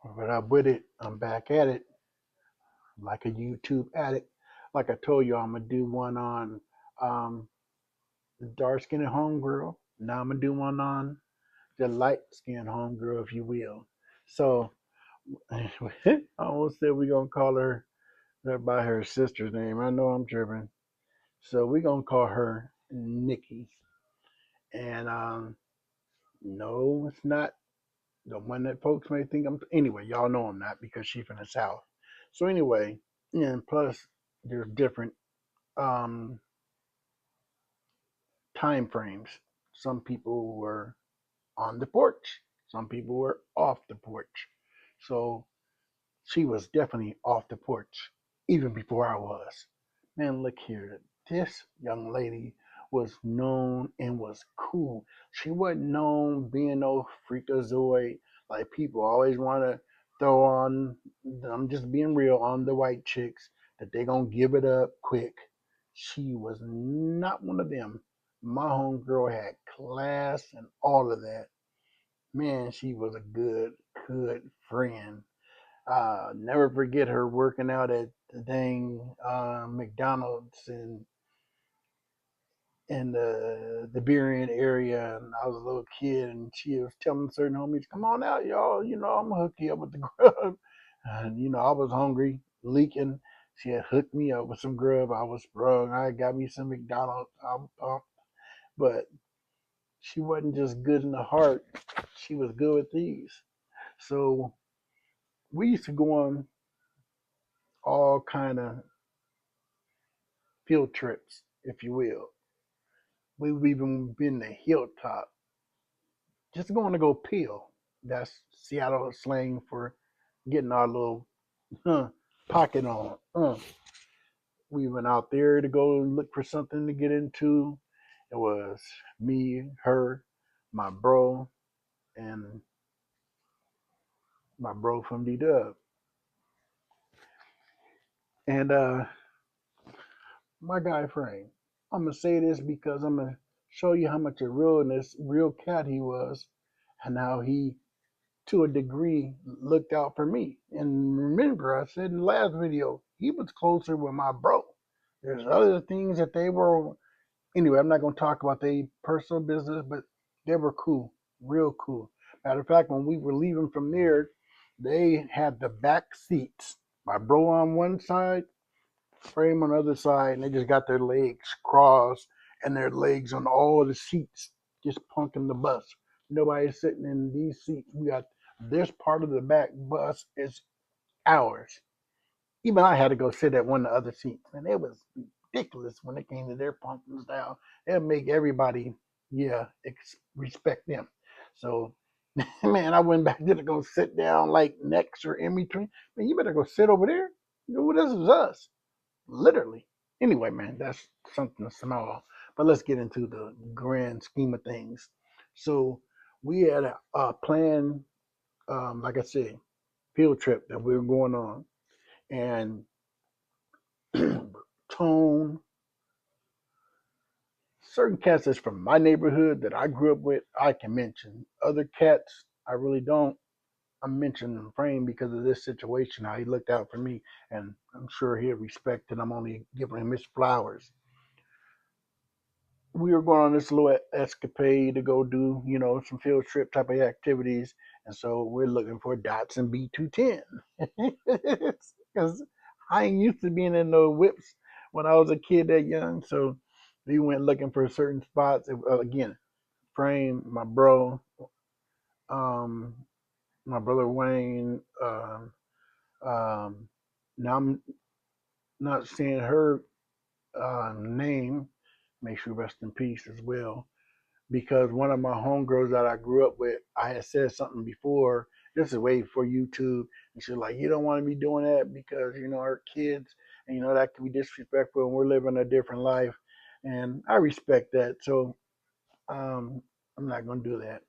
But I'm with it. I'm back at it like a YouTube addict. Like I told you, I'm gonna do one on um, the dark skinned homegirl. Now I'm gonna do one on the light skinned homegirl, if you will. So I almost said we're gonna call her by her sister's name. I know I'm tripping. So we're gonna call her Nikki. And no, it's not the one that folks may think I'm. Anyway, y'all know I'm not because she's from the South. So anyway, and plus there's different um, time frames. Some people were on the porch. Some people were off the porch. So she was definitely off the porch even before I was. Man, look here. This young lady was known and was cool. She wasn't known being no freakazoid like people always want to throw on. I'm just being real on the white chicks that they gonna give it up quick. She was not one of them. My homegirl had class and all of that. Man, she was a good friend. Never forget her working out at the dang McDonald's in the Burien area, and I was a little kid, and she was telling certain homies, "Come on out, y'all. You know, I'm gonna hook you up with the grub." And I was hungry, leaking. She had hooked me up with some grub. I was sprung. I got me some McDonald's. I'm pumped. But she wasn't just good in the heart. She was good with these. So we used to go on all kind of field trips, if you will. We've even been to Hilltop, just going to go peel. That's Seattle slang for getting our little uh, pocket on. We went out there to go look for something to get into. It was me, her, my bro, and my bro from D Dub. And my guy Frank. I'm gonna say this because I'm gonna show you how much a real cat he was, and how he, to a degree, looked out for me. And remember, I said in the last video, he was closer with my bro. There's other things that they were. Anyway, I'm not gonna talk about their personal business, but they were cool, real cool. Matter of fact, when we were leaving from there, they had the back seats. My bro on one side, frame on the other side, and they just got their legs crossed and their legs on all the seats, just punking the bus. Nobody's sitting in these seats. We got this part of the back bus is ours. Even I had to go sit at one of the other seats, and it was ridiculous when it came to their punking style. They'll make everybody, yeah, respect them. So, man, I went back there to go sit down like next or in between. Man, you better go sit over there. This is us. Literally. Anyway, man, that's something small. But let's get into the grand scheme of things. So we had a plan, like I said, field trip that we were going on, and Tone, certain cats that's from my neighborhood that I grew up with, I can mention. Other cats, I really don't. I'm mentioning Frame because of this situation, how he looked out for me, and I'm sure he'll respect it. I'm only giving him his flowers. We were going on this little escapade to go do, some field trip type of activities. And so we're looking for dots and B210. Because I ain't used to being in no whips when I was a kid that young. So we went looking for certain spots. Again, Frame, um, my brother Wayne. Um, now I'm not saying her name. May she rest in peace as well, because one of my homegirls that I grew up with, I had said something before. This is way before YouTube, and she's like, "You don't want to be doing that because our kids, and that could be disrespectful, and we're living a different life." And I respect that, so um, I'm not gonna do that.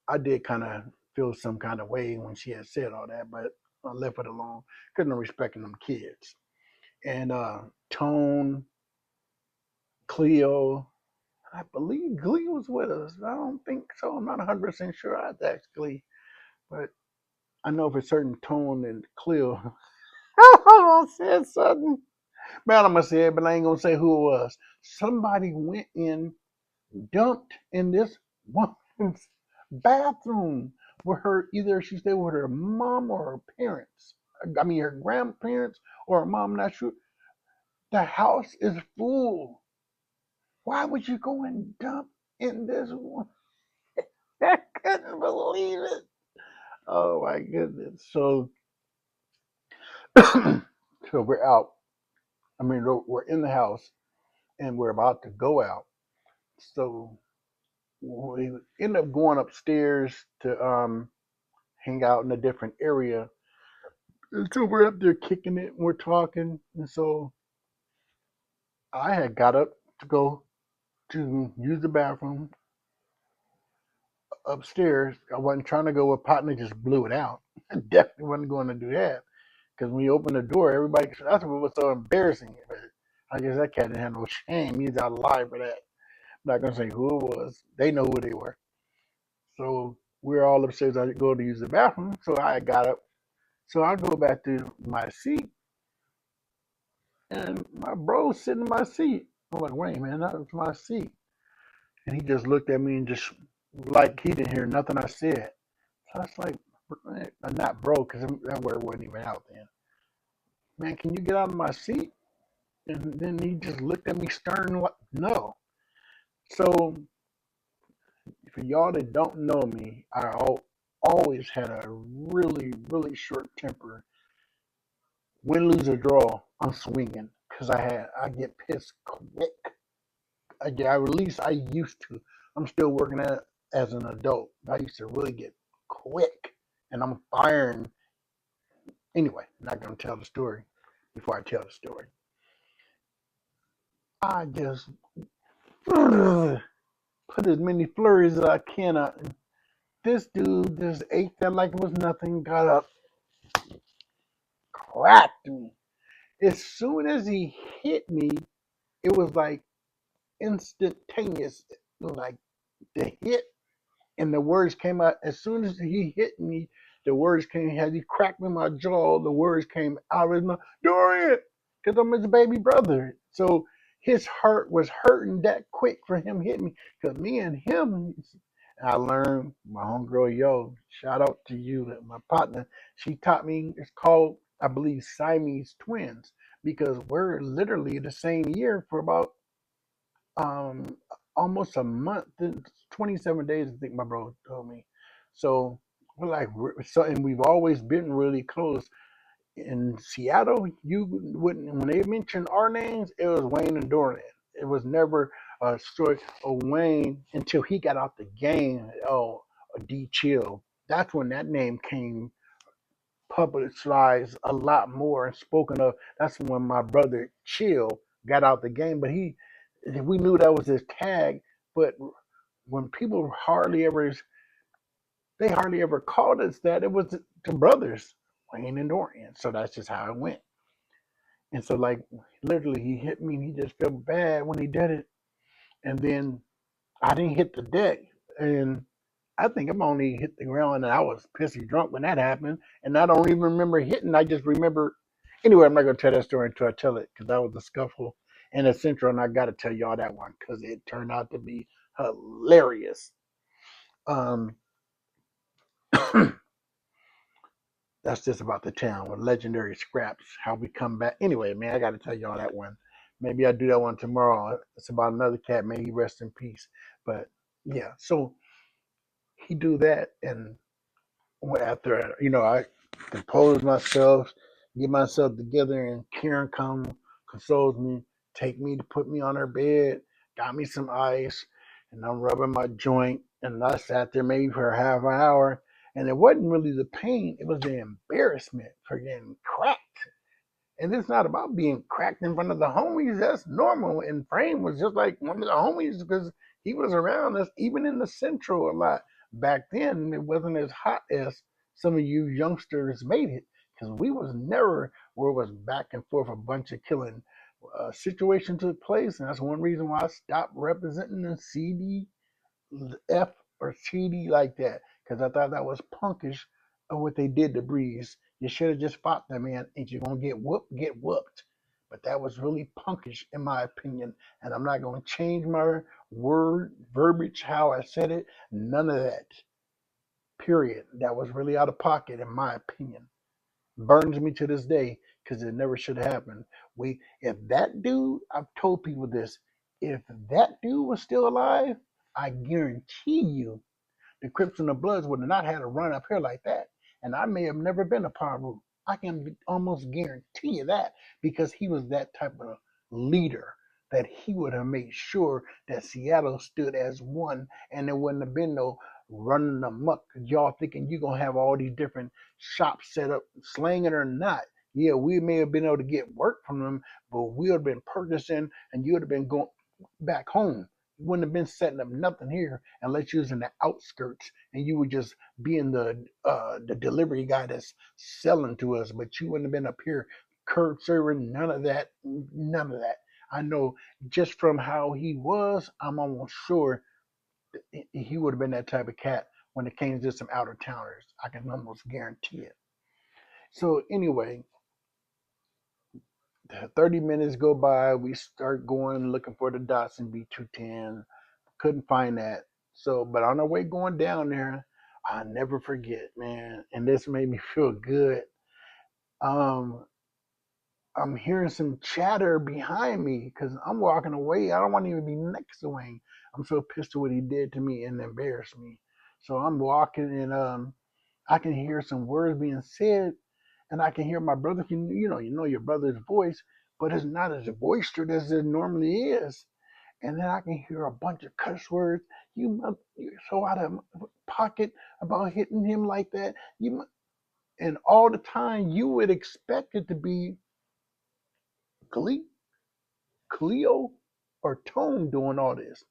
I did kind of feel some kind of way when she had said all that, but I left it alone. Couldn't respecting them kids. And Tone, Cleo, I believe Glee was with us. I don't think so. I'm not 100% sure. I have to ask Glee. But I know for certain Tone and Cleo. I said something. Man, I'm gonna say it, but I ain't gonna say who it was. Somebody went in, dumped in this woman's bathroom with her. Either she stayed with her mom or her parents. I mean, her grandparents or her mom. Not sure. The house is full. Why would you go and dump in this one? I couldn't believe it. Oh my goodness. So, so we're out. I mean, we're in the house and we're about to go out. So we end up going upstairs to hang out in a different area. And so we're up there kicking it and we're talking. And so I had got up to go to use the bathroom upstairs. I wasn't trying to go. A partner just blew it out. I definitely wasn't going to do that because when you open the door, everybody. That's what was so embarrassing. But I guess that cat didn't have no shame. He's out alive for that. I'm not gonna say who it was. They know who they were. So we're all upstairs. I go to use the bathroom. So I got up. So I go back to my seat, and my bro's sitting in my seat. I'm like, wait, man, that was my seat. And he just looked at me and just like he didn't hear nothing I said. So I was like, not bro, because that word wasn't even out then. Man, can you get out of my seat? And then he just looked at me stern, like, no. So for y'all that don't know me, always had a really, really short temper. Win, lose, or draw, I'm swinging because I get pissed quick. At least I used to. I'm still working at it as an adult. I used to really get quick, and I'm firing. Anyway, I'm not gonna tell the story before I tell the story. I just put as many flurries as I can out. This dude just ate that like it was nothing. Got up, cracked me. As soon as he hit me, it was like instantaneous. It was like the hit and the words came out as soon as he hit me. The words came as he cracked me in my jaw. The words came out of his mouth, Dorian, because I'm his baby brother. So his heart was hurting that quick for him hitting me. Because me and him, I learned my homegirl, yo, shout out to you, my partner. She taught me it's called, I believe, Siamese twins because we're literally the same year for about um almost a month, 27 days, I think my bro told me. So we're like, so, and we've always been really close. In Seattle, you wouldn't, when they mentioned our names, it was Wayne and Dorian. It was never a story of Wayne until he got out the game. Oh, D Chill. That's when that name came publicized a lot more and spoken of. That's when my brother Chill got out the game, but we knew that was his tag. But when people they hardly ever called us that. It was the brothers, Wayne and Dorian. So that's just how it went. And so, like, literally, he hit me and he just felt bad when he did it. And then I didn't hit the deck. And I think I'm only hit the ground and I was pissy drunk when that happened. And I don't even remember hitting. I just remember. Anyway, I'm not going to tell that story until I tell it because that was a scuffle in the central. And I got to tell y'all that one because it turned out to be hilarious. Um, that's just about the town with legendary scraps, how we come back. Anyway, man, I got to tell y'all that one. Maybe I'll do that one tomorrow. It's about another cat. May he rest in peace. But yeah, so he do that, and after I compose myself, get myself together, and Karen comes, consoles me, take me to put me on her bed, got me some ice, and I'm rubbing my joint, and I sat there maybe for a half an hour, and it wasn't really the pain, it was the embarrassment for getting cracked. And it's not about being cracked in front of the homies. That's normal. And Frame was just like one of the homies because he was around us, even in the Central a lot. Back then, it wasn't as hot as some of you youngsters made it because we was never where it was back and forth a bunch of killing. Situation took place, and that's one reason why I stopped representing the CDF or CD like that because I thought that was punkish of what they did to Breeze. You should have just fought that man. If you're gonna get whooped, get whooped. But that was really punkish, in my opinion. And I'm not gonna change my word, verbiage, how I said it. None of that. Period. That was really out of pocket, in my opinion. Burns me to this day because it never should have happened. If that dude, I've told people this, if that dude was still alive, I guarantee you the Crips and the Bloods would have not had a run up here like that. And I may have never been a Paru. I can almost guarantee you that because he was that type of leader that he would have made sure that Seattle stood as one and there wouldn't have been no running amok. Y'all thinking you're going to have all these different shops set up, slanging or not. Yeah, we may have been able to get work from them, but we would have been purchasing and you would have been going back home. You wouldn't have been setting up nothing here unless you was in the outskirts and you were just being the delivery guy that's selling to us. But you wouldn't have been up here curb serving, none of that, none of that. I know just from how he was, I'm almost sure he would have been that type of cat when it came to some out of towners. I can almost guarantee it. So anyway, 30 minutes go by. We start going looking for the Datsun B210. Couldn't find that. So, but on our way going down there, I'll never forget, man. And this made me feel good. Um, I'm hearing some chatter behind me because I'm walking away. I don't want to even be next to Wayne. I'm so pissed at what he did to me and embarrassed me. So I'm walking and I can hear some words being said, and I can hear my brother. You know your brother's voice, but it's not as boisterous as it normally is. And then I can hear a bunch of cuss words. You're so out of pocket about hitting him like that. And all the time you would expect it to be Cle- Cleo or Tone doing all this.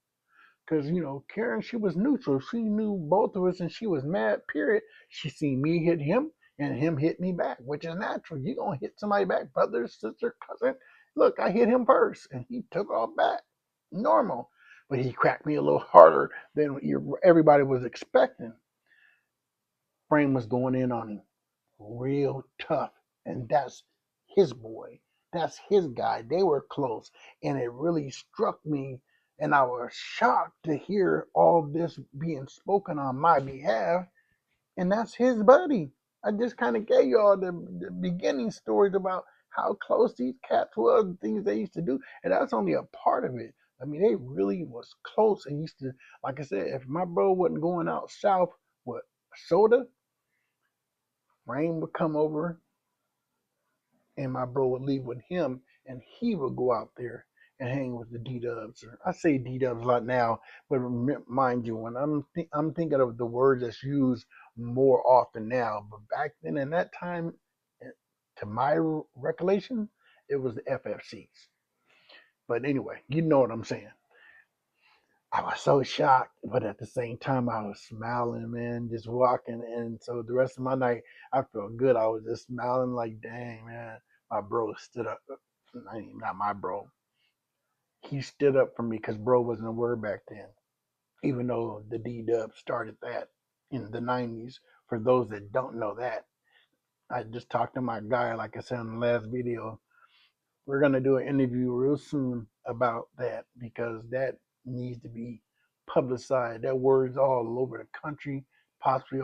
Because, Karen, she was neutral. She knew both of us and she was mad, period. She seen me hit him and him hit me back, which is natural. You're going to hit somebody back, brother, sister, cousin. Look, I hit him first and he took off back. Normal. But he cracked me a little harder than everybody was expecting. Frame was going in on him real tough. And that's his boy. That's his guy. They were close. And it really struck me. And I was shocked to hear all this being spoken on my behalf. And that's his buddy. I just kind of gave you all the beginning stories about how close these cats were, the things they used to do. And that's only a part of it. I mean, they really was close and used to, like I said, if my bro wasn't going out south with soda, rain would come over and my bro would leave with him, and he would go out there and hang with the D Dubs. I say D Dubs a lot now, but mind you, when I'm thinking of the words that's used more often now, but back then in that time, eh, to my recollection, it was the FFCs. But anyway, you know what I'm saying. I was so shocked, but at the same time, I was smiling, man, just walking. And so the rest of my night, I felt good. I was just smiling, like, dang, man, my bro stood up. Not my bro. He stood up for me because bro wasn't a word back then, even though the D Dub started that in the 90s. For those that don't know that, I just talked to my guy, like I said in the last video. We're going to do an interview real soon about that because that needs to be publicized. That word's all over the country, possibly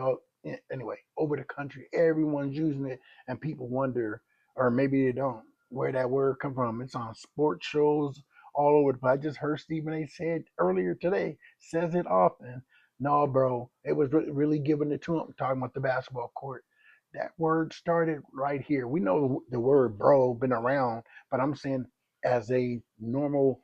anyway, over the country. Everyone's using it, and people wonder, or maybe they don't, where that word come from. It's on sports shows all over the place. I just heard Stephen A. said earlier today, says it often. No, bro, it was really giving it to him, talking about the basketball court. That word started right here. We know the word bro been around, but I'm saying as a normal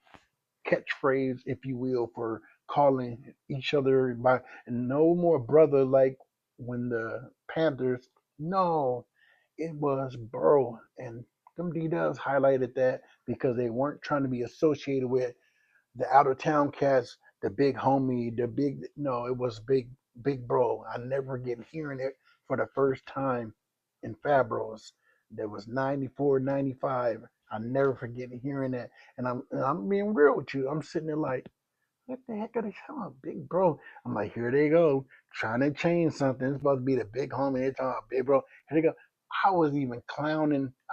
catchphrase, if you will, for calling each other by no more brother like when the Panthers. No, it was bro, and them D Dubs highlighted that because they weren't trying to be associated with the out of town cats, the big homie, the big no, it was big bro. I never get hearing it for the first time in Fabros. There was 94, 95. I never forget hearing that. And I'm being real with you. I'm sitting there like, what the heck are they talking about? Big bro. I'm like, here they go. trying to change something. It's supposed to be the big homie. They're talking about big bro. Here they go. I was even clowning.